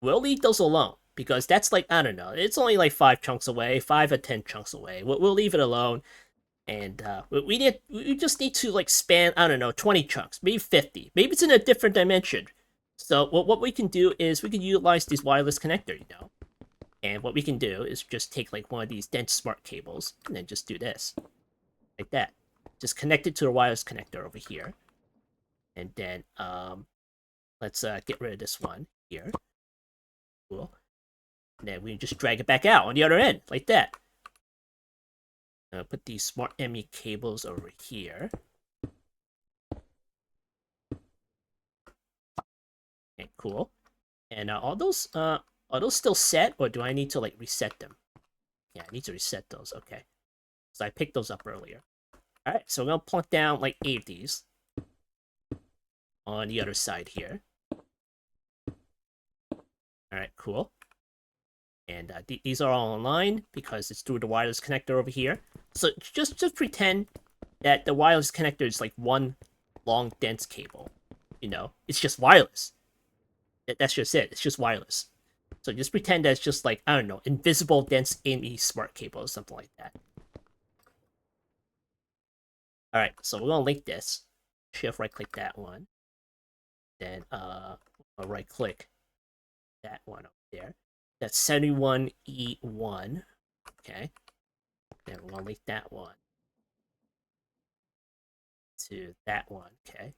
We'll leave those alone because that's like, I don't know, it's only like 5 chunks away, 5 or 10 chunks away. We'll leave it alone, and we just need to like span, I don't know, 20 chunks, maybe 50, maybe it's in a different dimension. So what we can do is we can utilize this wireless connector. And what we can do is just take like one of these dense smart cables and then just do this, like that. Just connect it to a wireless connector over here, and then let's get rid of this one here. Cool. And then we just drag it back out on the other end, like that. Put these smart ME cables over here. Okay, cool. And are those still set, or do I need to like reset them? Yeah, I need to reset those. Okay, so I picked those up earlier. All right, so I'm gonna plunk down like 8 of these on the other side here. All right, cool. And these are all online because it's through the wireless connector over here. So just pretend that the wireless connector is like one long dense cable. It's just wireless. That's just it. It's just wireless. So just pretend that it's just like, I don't know, invisible dense ME smart cable or something like that. All right, so we're gonna link this. Shift right click that one. Then right click that one over there. That's 71E1. Okay. Then we're gonna link that one to that one. Okay.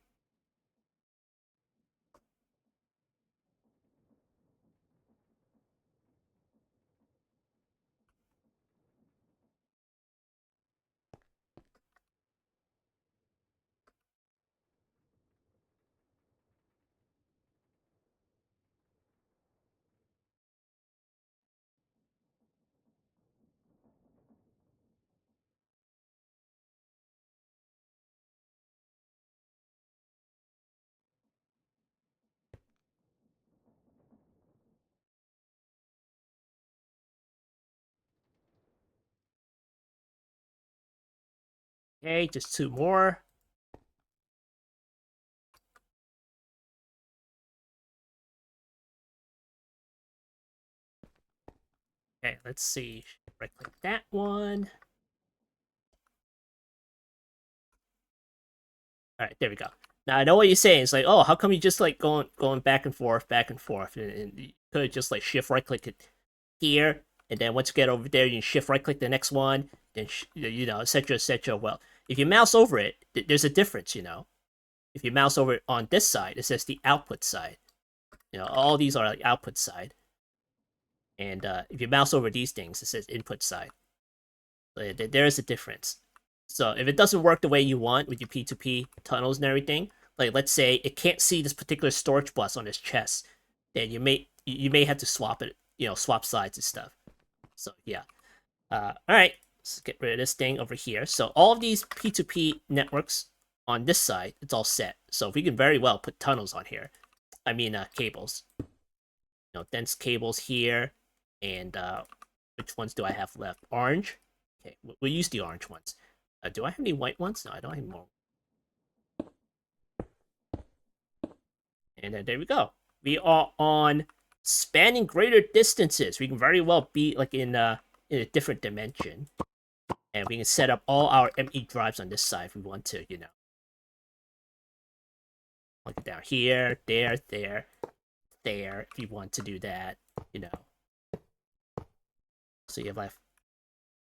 Okay, just 2 more. Okay, let's see. Right click that one. All right, there we go. Now I know what you're saying. It's like, oh, how come you just like going back and forth, and you could just like shift right click it here, and then once you get over there, you can shift right click the next one, then etc. etc. Well, if you mouse over it, there's a difference. If you mouse over it on this side, it says the output side. All these are like output side, and if you mouse over these things, it says input side. So there is a difference. So if it doesn't work the way you want with your P2P tunnels and everything, like let's say it can't see this particular storage bus on this chest, then you may have to swap it, swap sides and stuff. So yeah. All right, let's get rid of this thing over here. So all of these P2P networks on this side, it's all set. So we can very well put tunnels on here. I mean cables. Dense cables here, and which ones do I have left? Orange. Okay, we'll use the orange ones. Do I have any white ones? No, I don't have any more. And then there we go. We are on spanning greater distances. We can very well be like in a different dimension. And we can set up all our ME drives on this side if we want to, Plug it down here, there, if you want to do that, So you have like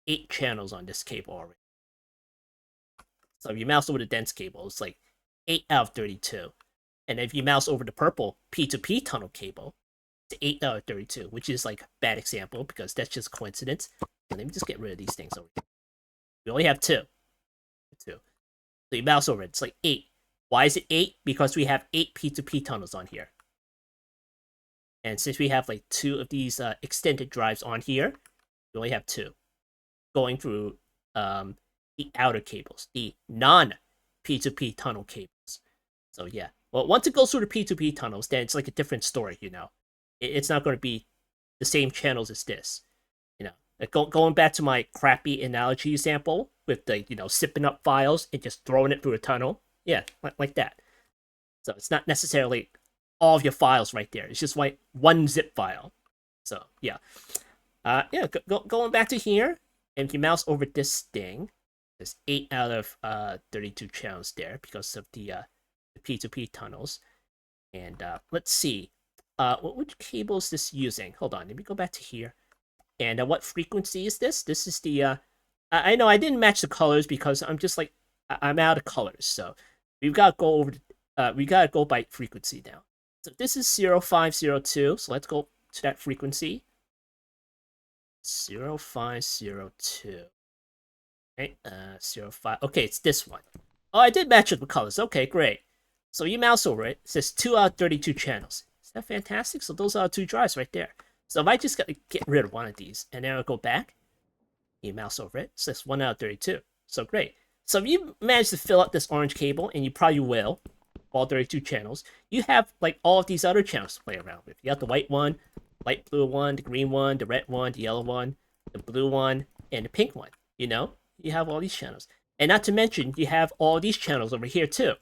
8 channels on this cable already. So if you mouse over the dense cable, it's like 8 out of 32. And if you mouse over the purple P2P tunnel cable, it's 8 out of 32, which is like a bad example because that's just coincidence. So let me just get rid of these things over here. We only have 2. So you mouse over it, it's like 8. Why is it 8? Because we have 8 P2P tunnels on here. And since we have like 2 of these extended drives on here, we only have 2 going through the outer cables, the non-P2P tunnel cables. So yeah, well, once it goes through the P2P tunnels, then it's like a different story, It's not going to be the same channels as this, Like going back to my crappy analogy example with the, zipping up files and just throwing it through a tunnel. Yeah, like that. So it's not necessarily all of your files right there. It's just like one zip file. So yeah. Going back to here, and if you mouse over this thing, there's 8 out of 32 channels there because of the P2P tunnels. And let's see, which cable is this using? Hold on, let me go back to here. And what frequency is this? This is the I know I didn't match the colors because I'm just like I'm out of colors. So we've got to go over. We got to go by frequency now. So this is 0502. So let's go to that frequency. 0502. Okay, 05. Okay, it's this one. Oh, I did match it with colors. Okay, great. So you mouse over it. It says 2 out of 32 channels. Is that fantastic? So those are 2 drives right there. So if I just get rid of one of these, and then I'll go back, you mouse over it. It says 1 out of 32. So great. So if you manage to fill up this orange cable, and you probably will, all 32 channels, you have like all of these other channels to play around with. You have the white one, light blue one, the green one, the red one, the yellow one, the blue one, and the pink one. You have all these channels. And not to mention, you have all these channels over here too.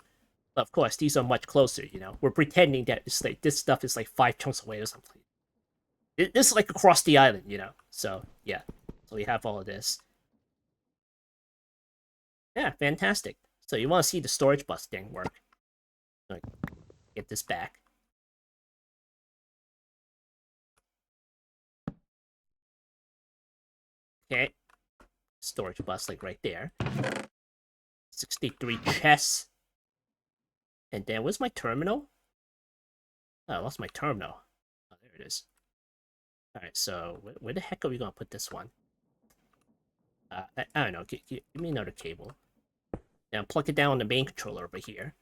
But of course, these are much closer, We're pretending that it's like this stuff is like 5 chunks away or something. This is like across the island, So, yeah. So we have all of this. Yeah, fantastic. So you want to see the storage bus thing work. Get this back. Okay. Storage bus, like right there. 63 chests. And then, where's my terminal? Oh, I lost my terminal. Oh, there it is. Alright, so where the heck are we going to put this one? I don't know. Give me another cable. Now plug it down on the main controller over here.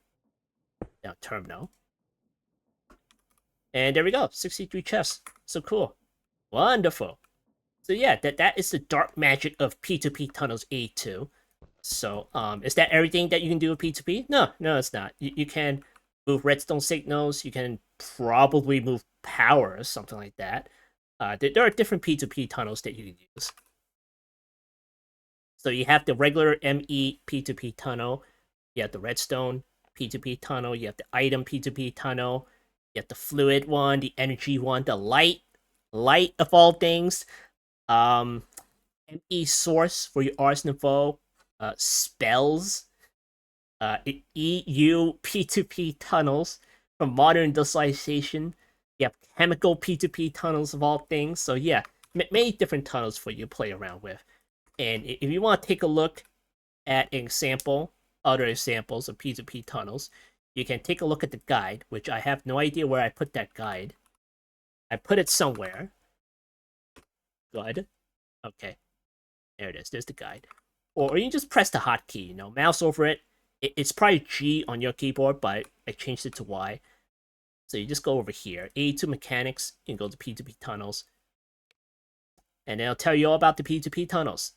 Now terminal. And there we go. 63 chests. So cool. Wonderful. So yeah, that is the dark magic of P2P Tunnels AE2. So, is that everything that you can do with P2P? No, it's not. You can move redstone signals. You can probably move power or something like that. There are different P2P tunnels that you can use. So you have the regular ME P2P tunnel. You have the redstone P2P tunnel. You have the item P2P tunnel. You have the fluid one, the energy one, the light of all things. Um, ME source for your arsenal, spells, EU P2P tunnels from modern industrialization. You have chemical P2P tunnels of all things. So yeah, many different tunnels for you to play around with. And if you want to take a look at an example, other examples of P2P tunnels, you can take a look at the guide, which I have no idea where I put that guide. I put it somewhere. Good. Okay. There it is. There's the guide. Or you can just press the hotkey, mouse over it. It's probably G on your keyboard, but I changed it to Y. So you just go over here. AE2 mechanics, you can go to P2P tunnels. And it'll tell you all about the P2P tunnels.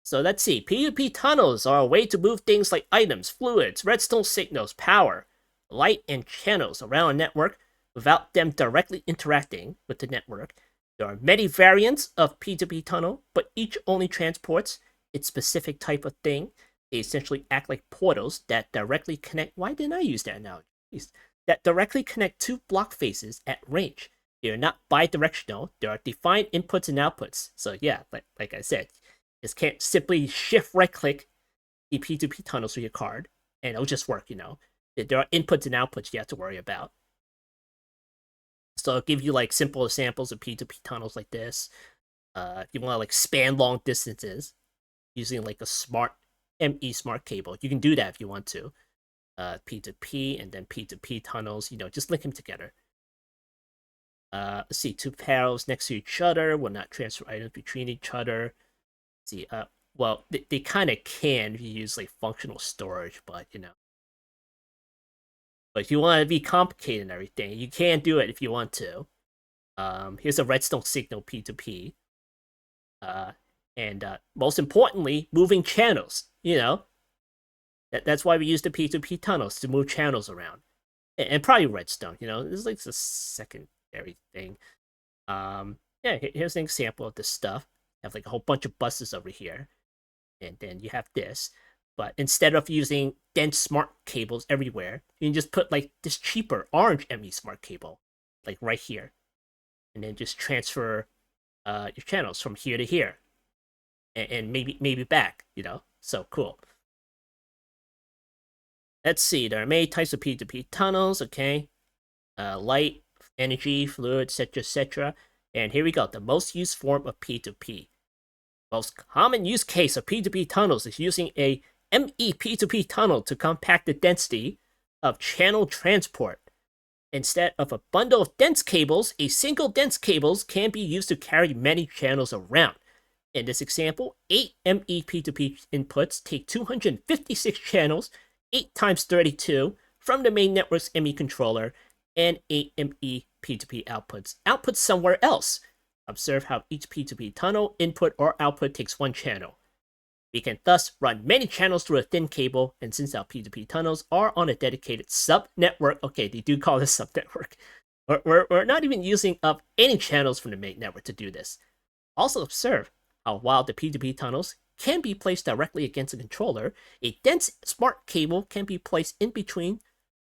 So let's see. P2P tunnels are a way to move things like items, fluids, redstone signals, power, light, and channels around a network without them directly interacting with the network. There are many variants of P2P tunnel, but each only transports its specific type of thing. They essentially act like portals that directly connect. Why didn't I use that analogy? That directly connect two block faces at range. They are not bi-directional. There are defined inputs and outputs. So yeah, like I said, just can't simply shift right-click the P2P tunnels with your card, and it'll just work. There are inputs and outputs you have to worry about. So I'll give you like simple examples of P2P tunnels like this. If you want to like span long distances using like a smart ME smart cable, you can do that if you want to. P2P and then P2P tunnels, just link them together. Let's see, two panels next to each other will not transfer items between each other. Let's see, well, they kind of can if you use like functional storage, but But if you want to be complicated and everything, you can do it if you want to. Here's a redstone signal P2P. And most importantly, moving channels. That's why we use the P2P tunnels to move channels around. And probably redstone, this is like the secondary thing. Yeah, here's an example of this stuff. I have like a whole bunch of buses over here. And then you have this. But instead of using dense smart cables everywhere, you can just put like this cheaper orange ME smart cable, like right here. And then just transfer your channels from here to here. And maybe back, So cool. Let's see, there are many types of P2P tunnels, okay? Light, energy, fluid, etc., etc. And here we go, the most used form of P2P. Most common use case of P2P tunnels is using a ME P2P tunnel to compact the density of channel transport. Instead of a bundle of dense cables, a single dense cables can be used to carry many channels around. In this example, 8 ME P2P inputs take 256 channels, 8 times 32, from the main network's ME controller, and 8 ME P2P outputs somewhere else. Observe how each P2P tunnel, input, or output takes one channel. We can thus run many channels through a thin cable, and since our P2P tunnels are on a dedicated sub-network, okay, they do call this sub-network, we're not even using up any channels from the main network to do this. Also observe how while the P2P tunnels can be placed directly against a controller, a dense smart cable can be placed in between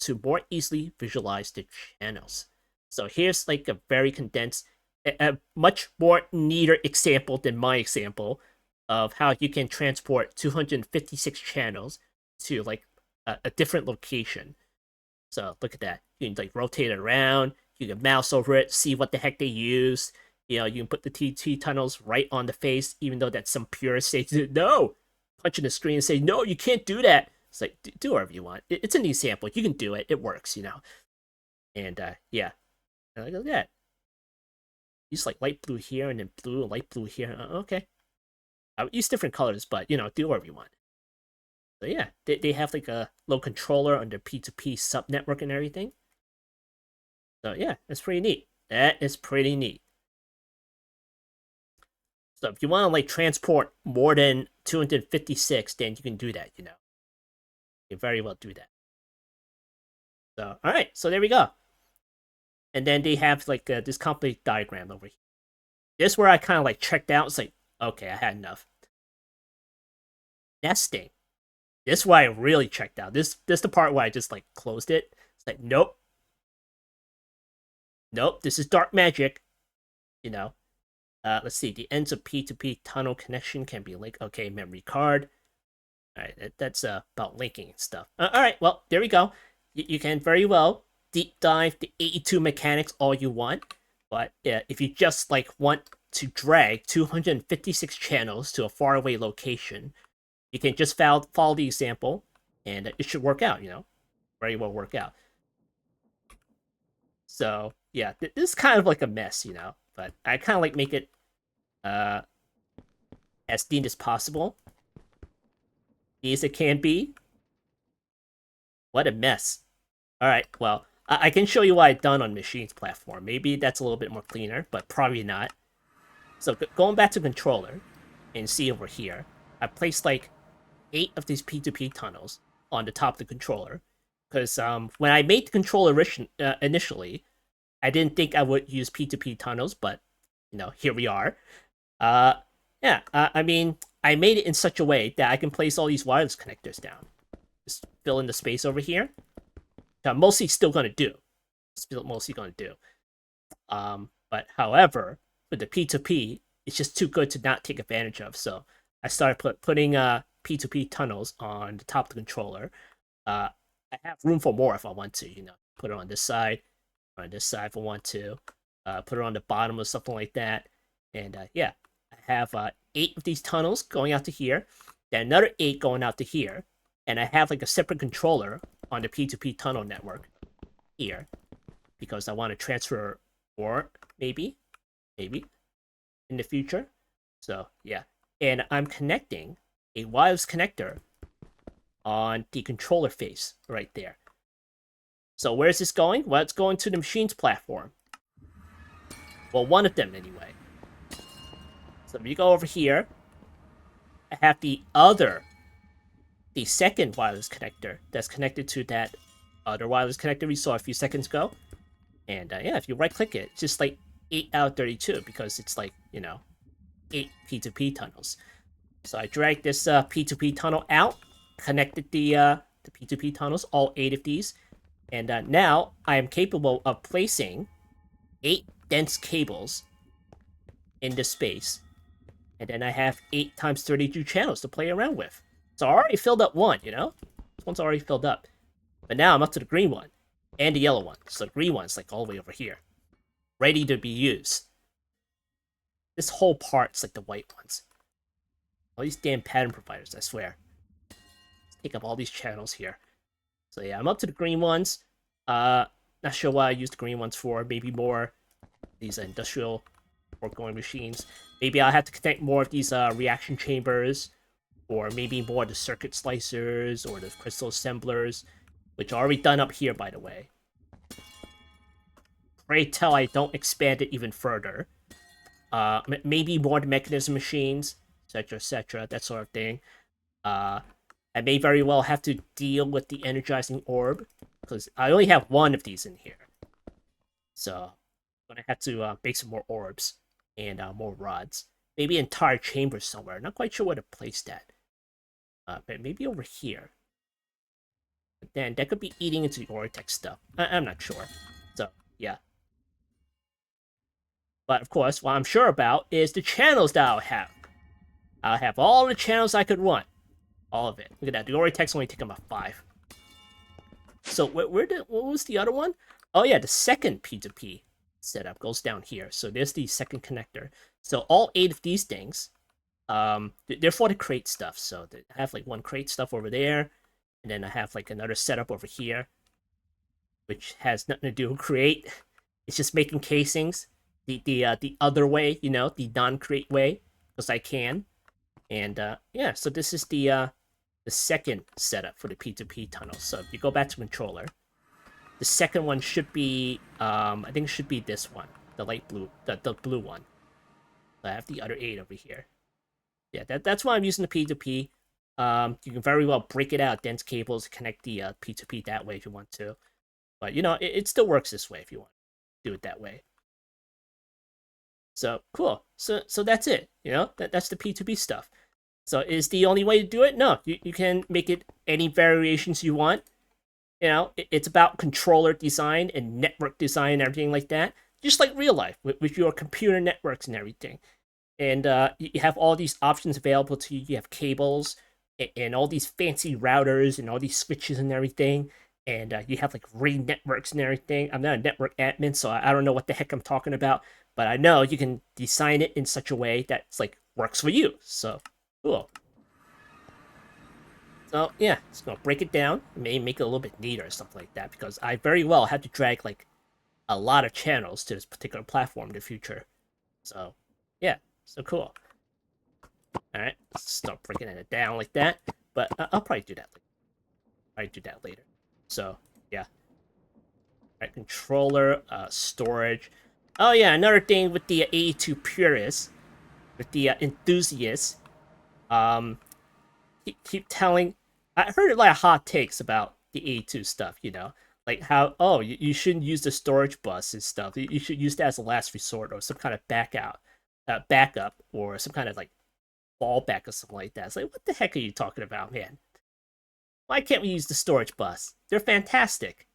to more easily visualize the channels. So here's like a very condensed, a much more neater example than my example of how you can transport 256 channels to like a different location. So look at that. You can like rotate it around. You can mouse over it, see what the heck they used. You can put the TT tunnels right on the face, even though that some purists say, no, punch in the screen and say, no, you can't do that. It's like, do whatever you want. It's an example. You can do it. It works, And yeah. And look at that. Use like light blue here and then blue and light blue here. Okay. I would use different colors, but, do whatever you want. So yeah, they have like a little controller on their P2P sub-network and everything. So yeah, that's pretty neat. That is pretty neat. So if you want to like transport more than 256, then you can do that, You can very well do that. So, all right, so there we go. And then they have like this complete diagram over here. This is where I kind of like checked out. It's like, okay, I had enough. Nesting. This is why I really checked out. This the part where I just like closed it. It's like, nope. Nope, this is dark magic. let's see, the ends of P2P tunnel connection can be linked. Okay, memory card. All right, that's about linking and stuff. All right, well, there we go. You can very well deep dive the AE2 mechanics all you want, but if you just like want to drag 256 channels to a faraway location, you can just follow the example, and it should work out. Very well work out. So yeah, this is kind of like a mess, but I kind of like make it uh as neat as possible, as it can be. What a mess. All right, well, I can show you what I've done on Machines platform. Maybe that's a little bit more cleaner, but probably not. So going back to controller and see over here, I placed like 8 of these P2P tunnels on the top of the controller because when I made the controller initially, I didn't think I would use P2P tunnels, but here we are. Yeah, I mean, I made it in such a way that I can place all these wireless connectors down. Just fill in the space over here. I'm mostly still gonna do. But however, with the P2P, it's just too good to not take advantage of. So I started putting P2P tunnels on the top of the controller. I have room for more if I want to. Put it on this side, on this side if I want to. Put it on the bottom or something like that. And yeah, I have 8 of these tunnels going out to here, then another 8 going out to here, and I have like a separate controller on the P2P tunnel network here because I want to transfer more, maybe in the future. So yeah, and I'm connecting a wireless connector on the controller face right there. So where's this going? Well, it's going to the Machines platform. Well, one of them anyway. So if you go over here, I have the second wireless connector that's connected to that other wireless connector we saw a few seconds ago. And yeah, if you right click it, it's just like 8 out of 32 because it's like, 8 P2P tunnels. So I dragged this P2P tunnel out, connected the P2P tunnels, all 8 of these. And now I am capable of placing 8 dense cables in this space. And then I have 8 times 32 channels to play around with. So I already filled up one, This one's already filled up. But now I'm up to the green one and the yellow one. So the green one's like all the way over here, ready to be used. This whole part's like the white ones. All these damn pattern providers, I swear. Let's take up all these channels here. So yeah, I'm up to the green ones. Not sure what I use the green ones for. Maybe more these industrial work-going machines. Maybe I'll have to connect more of these reaction chambers, or maybe more of the circuit slicers or the crystal assemblers, which are already done up here, by the way. Pray tell I don't expand it even further. Maybe more the mechanism machines, etc., that sort of thing. I may very well have to deal with the energizing orb, because I only have one of these in here. So I'm gonna have to make some more orbs and more rods. Maybe entire chambers somewhere. Not quite sure where to place that. But maybe over here. But then that could be eating into the Oritex stuff. I'm not sure. So yeah. But of course, what I'm sure about is the channels that I'll have. I'll have all the channels I could want. All of it. Look at that. The Oritex only take about 5. So what was the other one? Oh yeah, the second P2P setup goes down here. So there's the second connector. So all 8 of these things, they're for the crate stuff. So I have like one crate stuff over there, and then I have like another setup over here, which has nothing to do with crate. It's just making casings the other way, the non-crate way, because I can. And yeah, so this is the second setup for the P2P tunnel. So if you go back to controller, the second one should be, I think it should be this one, the light blue, the blue one. I have the other 8 over here. Yeah, that's why I'm using the P2P. You can very well break it out, dense cables, connect the P2P that way if you want to. But, it still works this way if you want to do it that way. So, cool. So that's it, that's the P2P stuff. So is the only way to do it? No, you can make it any variations you want. It's about controller design and network design and everything like that. Just like real life with your computer networks and everything. And you have all these options available to you. You have cables and all these fancy routers and all these switches and everything. And you have like ring networks and everything. I'm not a network admin, so I don't know what the heck I'm talking about. But I know you can design it in such a way that's like works for you. So cool. So yeah, just gonna break it down, maybe make it a little bit neater or something like that, because I very well have to drag like a lot of channels to this particular platform in the future. So yeah, so cool. All right, let's start breaking it down like that. But I'll probably do that. Probably do that later. So yeah, all right, controller, storage. Oh yeah, another thing with the AE2 purists, with the enthusiasts. Um, keep telling. I heard a lot of hot takes about the AE2 stuff. Like how you shouldn't use the storage bus and stuff. You should use that as a last resort or some kind of backup or some kind of like fallback or something like that. It's like, what the heck are you talking about, man? Why can't we use the storage bus? They're fantastic.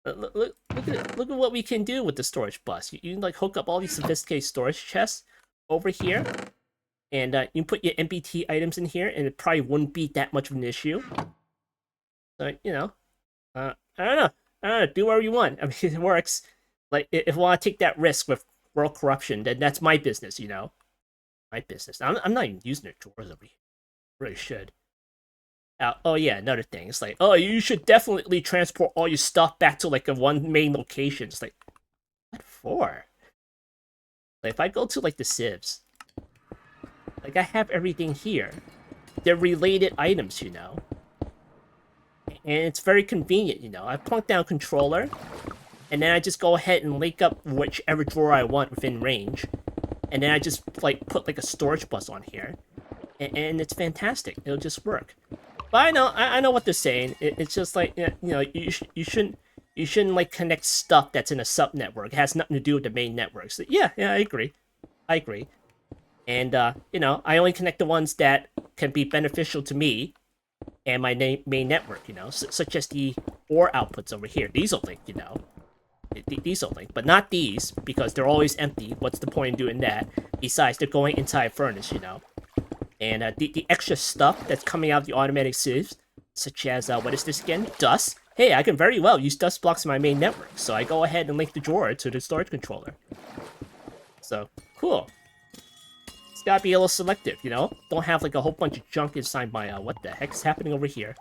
Look at what we can do with the storage bus. You can like hook up all these sophisticated storage chests over here, and you can put your MBT items in here, and it probably wouldn't be that much of an issue. So I don't know. I don't know. Do whatever you want. I mean, it works. Like if I want to take that risk with world corruption, then that's my business. My business. I'm not even using the drawers over here. Really should. Oh yeah, another thing. It's like, oh, you should definitely transport all your stuff back to like a one main location. It's like, what for? Like if I go to like the sieves, like I have everything here. They're related items, and it's very convenient. I plunk down controller, and then I just go ahead and link up whichever drawer I want within range, and then I just like put like a storage bus on here, and it's fantastic. It'll just work. But I know what they're saying. It's just like you shouldn't like connect stuff that's in a sub network. It has nothing to do with the main network. So yeah, I agree. I agree. And I only connect the ones that can be beneficial to me and my main network. Such as the ore outputs over here. These will link. These will link, but not these because they're always empty. What's the point in doing that? Besides, they're going inside furnace. And the extra stuff that's coming out of the automatic sieves, such as, what is this again? Dust. Hey, I can very well use dust blocks in my main network, so I go ahead and link the drawer to the storage controller. So, cool. It's gotta be a little selective, Don't have like a whole bunch of junk inside my, what the heck's happening over here?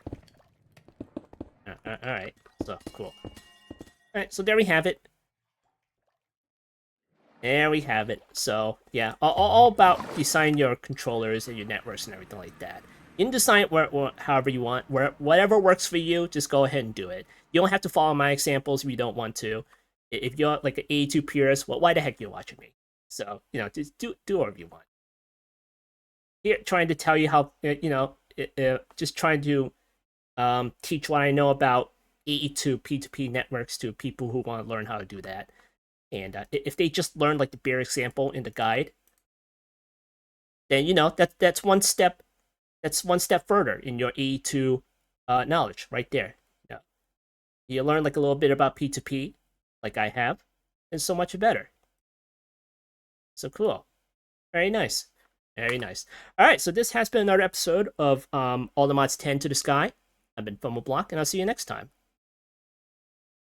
Alright, so, cool. Alright, so there we have it. There we have it. So, yeah, all about design your controllers and your networks and everything like that. You can design it however you want. Whatever works for you, just go ahead and do it. You don't have to follow my examples if you don't want to. If you're like an AE2 purist, well, why the heck are you watching me? So, just do whatever you want. Here, trying to tell you how, just trying to teach what I know about AE2 P2P networks to people who want to learn how to do that. And if they just learn like the bare example in the guide, then that's one step. That's one step further in your AE2 knowledge right there. You learn like a little bit about P2P, like I have, and so much better. So cool. Very nice. Very nice. All right, so this has been another episode of All the Mods 10 to the Sky. I've been FOMO Block, and I'll see you next time.